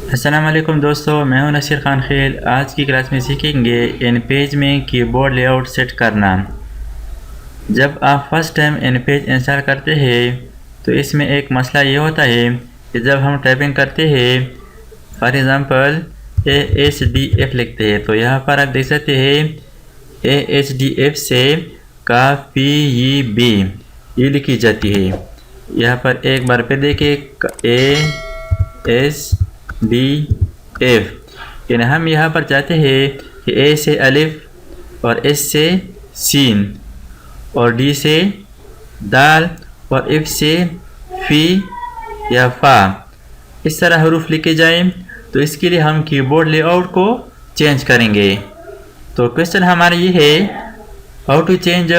अस्सलाम वालेकुम दोस्तों, मैं हूं नसीर खान खेल। आज की क्लास में सीखेंगे इन पेज में कीबोर्ड लेआउट सेट करना। जब आप first time in page install करते हैं तो इसमें एक मसला ये होता है कि जब हम टाइपिंग करते हैं, फॉर एग्ज़ाम्पल AHDF लिखते हैं तो यहाँ पर आप देख सकते हैं AHDF से काफ़ी ये लिखी जाती है। यहाँ पर एक बार पे देखिए AHDF, यानी हम यहाँ पर चाहते हैं कि A से अलिफ और S से सीन और D से दाल और F से फी या फा, इस तरह हरूफ लिखे जाएं। तो इसके लिए हम कीबोर्ड लेआउट को चेंज करेंगे। तो क्वेश्चन हमारा ये है, how to change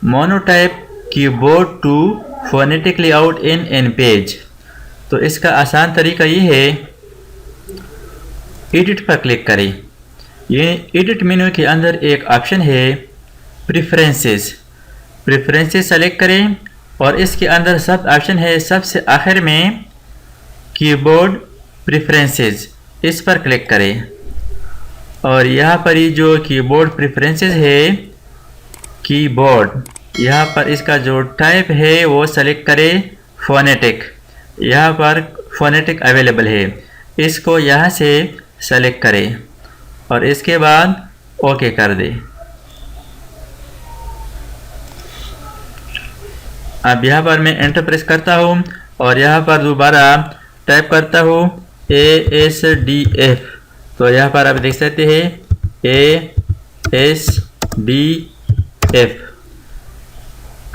monotype keyboard to phonetic layout in an page. तो इसका आसान तरीका ये है, एडिट पर क्लिक करें। ये एडिट मेन्यू के अंदर एक ऑप्शन है प्रेफरेंसेस सेलेक्ट करें और इसके अंदर सब ऑप्शन है सबसे आखिर में कीबोर्ड प्रेफरेंसेस, इस पर क्लिक करें और यहाँ पर ये जो कीबोर्ड प्रेफरेंसेस है कीबोर्ड, यहाँ पर इसका जो टाइप है वो सेलेक्ट करें फोनेटिक। यहाँ पर फोनेटिक अवेलेबल है, इसको यहाँ से सेलेक्ट करें और इसके बाद ओके कर दें। अब यहाँ पर मैं एंटर प्रेस करता हूँ और यहाँ पर दोबारा टाइप करता हूँ AHDF। तो यहाँ पर आप देख सकते हैं AHDF।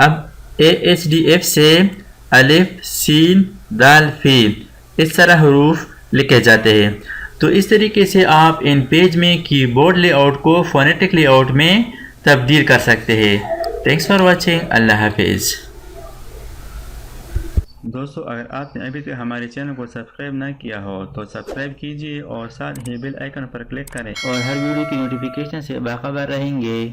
अब AHDF से अलिफ सीन दाल फी, इस तरह हरूफ लिखे जाते हैं। तो इस तरीके से आप इन पेज में कीबोर्ड लेआउट को फोनेटिक लेआउट में तब्दील कर सकते हैं। Thanks for watching. अल्लाह हाफिज़। दोस्तों, अगर आपने अभी तक हमारे चैनल को सब्सक्राइब ना किया हो तो सब्सक्राइब कीजिए और साथ ही बेल आइकन पर क्लिक करें और हर वीडियो की नोटिफिकेशन से बाखबर रहेंगे।